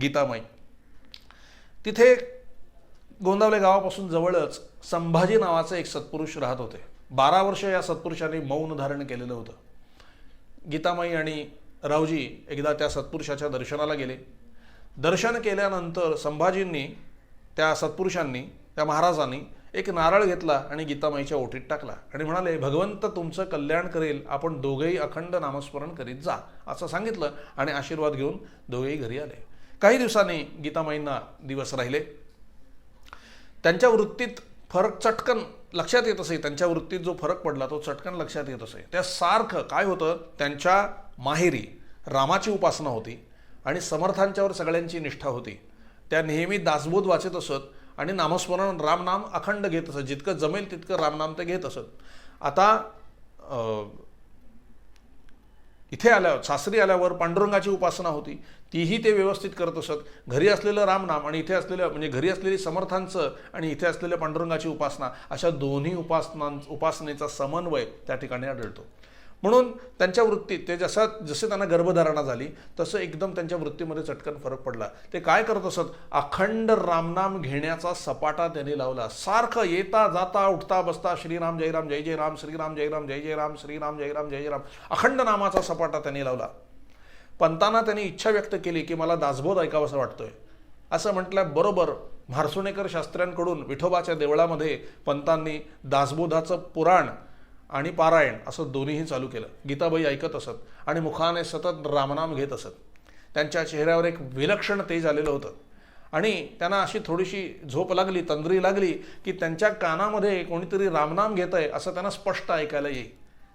गीतामाई. तिथे गोंदावले गावापासून जवळच संभाजी नावाचे एक सत्पुरुष राहत होते. 12 वर्ष या सत्पुरुषांनी मौन धारण केलेलं होतं. गीतामाई आणि रावजी एकदा त्या सत्पुरुषाच्या दर्शनाला गेले. दर्शन केल्यानंतर संभाजींनी, त्या सत्पुरुषांनी, त्या महाराजांनी एक नारळ घेतला आणि गीतामाईच्या ओटीत टाकला आणि म्हणाले, भगवंत तुमचं कल्याण करेल, आपण दोघेही अखंड नामस्मरण करीत जा असं सांगितलं. आणि आशीर्वाद घेऊन दोघेही घरी आले. काही दिवसांनी गीतामाईंना दिवस राहिले. त्यांच्या वृत्तीत फरक चटकन लक्षात येत असे. त्यांच्या वृत्तीत जो फरक पडला तो चटकन लक्षात येत असे. त्या सारखं काय होतं, त्यांच्या माहेरी रामाची उपासना होती आणि समर्थांच्यावर सगळ्यांची निष्ठा होती. त्या नेहमी दासबोध वाचत असत आणि नामस्मरण रामनाम अखंड घेत असत. जितकं जमेल तितकं रामनाम ते घेत असत. आता इथे आल्यावर, सासरी आल्यावर पांडुरंगाची उपासना होती, तीही ते व्यवस्थित करत असत. घरी असलेलं रामनाम आणि इथे असलेलं, म्हणजे घरी असलेली समर्थांचं आणि इथे असलेल्या पांडुरंगाची उपासना, अशा दोन्ही उपासनेचा समन्वय त्या ठिकाणी आढळतो. म्हणून त्यांच्या वृत्तीत ते जसे त्यांना गर्भधारणा झाली तसं एकदम त्यांच्या वृत्तीमध्ये चटकन फरक पडला. ते काय करत असत, अखंड रामनाम घेण्याचा सपाटा त्यांनी लावला. सारखं येता जाता उठता बसता श्रीराम जय राम जय जय राम, श्रीराम जय राम जय जय राम, श्रीराम जय राम जय जय राम, अखंड नामाचा सपाटा त्यांनी लावला. पंतांना त्यांनी इच्छा व्यक्त केली की मला दासबोध ऐकावंसं वाटतोय. असं म्हटल्याबरोबर म्हारसुणेकर शास्त्र्यांकडून विठोबाच्या देवळामध्ये पंतांनी दासबोधाचं पुराण आणि पारायण असं दोन्हीही चालू केलं. गीताबाई ऐकत असत आणि मुखाने सतत रामनाम घेत असत. त्यांच्या चेहऱ्यावर एक विलक्षण तेज आलेलं होतं आणि त्यांना अशी थोडीशी झोप लागली, तंद्री लागली की त्यांच्या कानामध्ये कोणीतरी रामनाम घेतंय असं त्यांना स्पष्ट ऐकायला येई.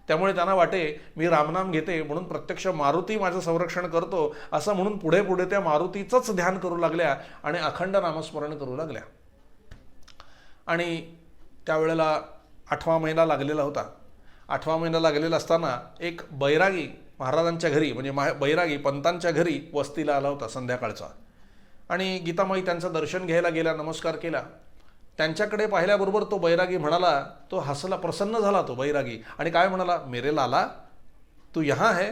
त्यामुळे त्यांना वाटे, मी रामनाम घेते म्हणून प्रत्यक्ष मारुती माझं संरक्षण करतो असं म्हणून पुढे पुढे त्या मारुतीचंच ध्यान करू लागल्या आणि अखंड नामस्मरण करू लागल्या. आणि त्यावेळेला 8वा महिना लागलेला होता. 8वा महिना लागलेला असताना एक बैरागी महाराजांच्या घरी, म्हणजे बैरागी पंतांच्या घरी वस्तीला आला होता संध्याकाळचा. आणि गीतामाई त्यांचं दर्शन घ्यायला गेला, नमस्कार केला. त्यांच्याकडे पाहिल्याबरोबर तो बैरागी म्हणाला, तो हसला, प्रसन्न झाला तो बैरागी आणि काय म्हणाला, मेरे लाला तू यहाँ है,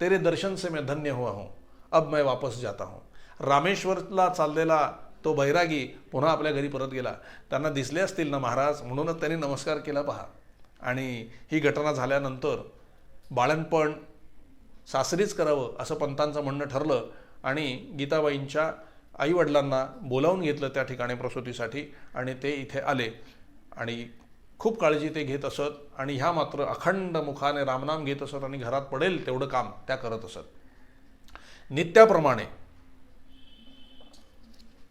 तेरे दर्शन से मैं धन्य हुआ हूँ, अब मैं वापस जाता हूँ. रामेश्वरला चाललेला तो बैरागी पुन्हा आपल्या घरी परत गेला. त्यांना दिसले असतील ना महाराज, म्हणूनच त्यांनी नमस्कार केला. पहा. आणि ही घटना झाल्यानंतर बाळणपण सासरीच करावं असं पंतांचं म्हणणं ठरलं आणि गीताबाईंच्या आईवडिलांना बोलावून घेतलं त्या ठिकाणी प्रसूतीसाठी आणि ते इथे आले. आणि खूप काळजी ते घेत असत आणि ह्या मात्र अखंड मुखाने रामनाम घेत असत आणि घरात पडेल तेवढं काम त्या करत असत. नित्याप्रमाणे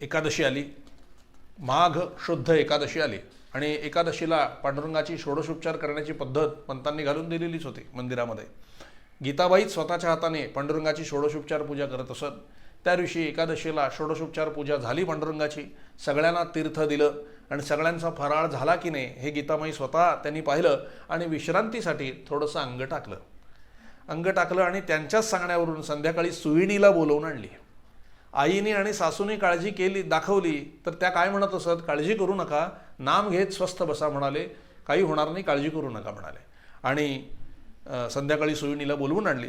एकादशी आली, माघ शुद्ध एकादशी आली आणि एकादशीला पांडुरंगाची षोडशोपचार करण्याची पद्धत पंतांनी घालून दिलेलीच होती मंदिरामध्ये. गीताबाईच स्वतःच्या हाताने पांडुरंगाची षोडशोपचार पूजा करत असत. त्या दिवशी एकादशीला षोडशोपचार पूजा झाली पांडुरंगाची, सगळ्यांना तीर्थ दिलं आणि सगळ्यांचा फराळ झाला की नाही हे गीतामाई स्वतः त्यांनी पाहिलं आणि विश्रांतीसाठी थोडंसं अंग टाकलं आणि त्यांच्याच सांगण्यावरून संध्याकाळी सुईणीला बोलवून आणली. आईने आणि सासूने काळजी दाखवली तर त्या काय म्हणत असत, काळजी करू नका, नाम घेत स्वस्थ बसा म्हणाले, काही होणार नाही, काळजी करू नका म्हणाले. आणि संध्याकाळी सुईणीला बोलवून आणली.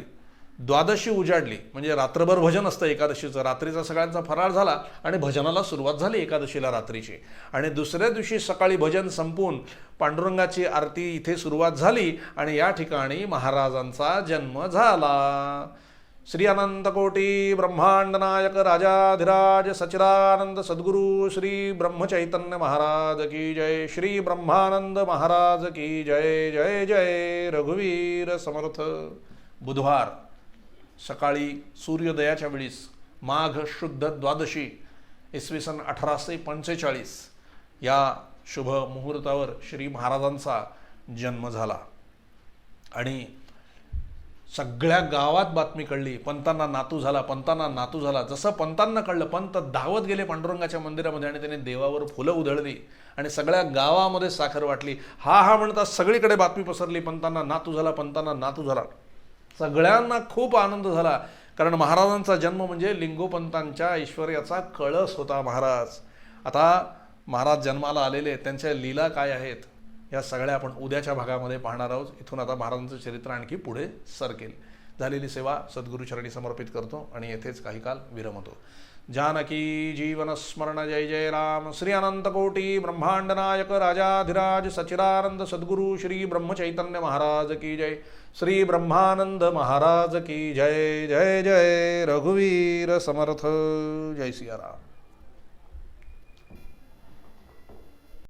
द्वादशी उजाडली, म्हणजे रात्रभर भजन असतं एकादशीचं. रात्रीचा सगळ्यांचा फराळ झाला आणि भजनाला सुरुवात झाली एकादशीला रात्रीची. आणि दुसऱ्या दिवशी सकाळी भजन संपून पांडुरंगाची आरती इथे सुरुवात झाली आणि या ठिकाणी महाराजांचा जन्म झाला. श्री अनंत कोटी ब्रह्मांड नायक राजाधिराज सच्चिदानंद सद्गुरु श्री ब्रह्म चैतन्य महाराज की जय। श्री ब्रह्मानंद महाराज की जय। जय जय रघुवीर समर्थ। बुधवार सकाळी सूर्योदयाच्या वेळीस माघ शुद्ध द्वादशी इसवी सन 1845 या शुभ मुहूर्तावर श्री महाराजांचा जन्म झाला आणि सगळ्या गावात बातमी कळली, पंतांना नातू झाला, पंतांना नातू झाला। जसं पंतांना कळलं, पंत धावत गेले पांडुरंगाच्या मंदिरामध्ये आणि त्यांनी देवावर फुलं उधळली आणि सगळ्या गावामध्ये साखर वाटली। हा म्हणता सगळीकडे बातमी पसरली, पंतांना नातू झाला, पंतांना नातू झाला। सगळ्यांना खूप आनंद झाला, कारण महाराजांचा जन्म म्हणजे लिंगोपंतांच्या ऐश्वर्याचा कळस होता। महाराज आता महाराज जन्माला आलेले, त्यांच्या लीला काय आहेत या सगळ्या आपण उद्याच्या भागामध्ये पाहणार आहोत। इथून आता महाराजांचं चरित्र आणखी पुढे सरकेल। झालेली सेवा सद्गुरुचरणी समर्पित करतो आणि येथेच काही काल विरमतो। जानकी जीवन स्मरण जय जय राम। श्री अनंत कोटी ब्रह्मांड नायक राजाधिराज सच्चिदानंद सद्गुरु श्री ब्रह्म चैतन्य महाराज की जय। श्री ब्रह्मानंद महाराज की जय। जय जय रघुवीर समर्थ। जय सिया राम।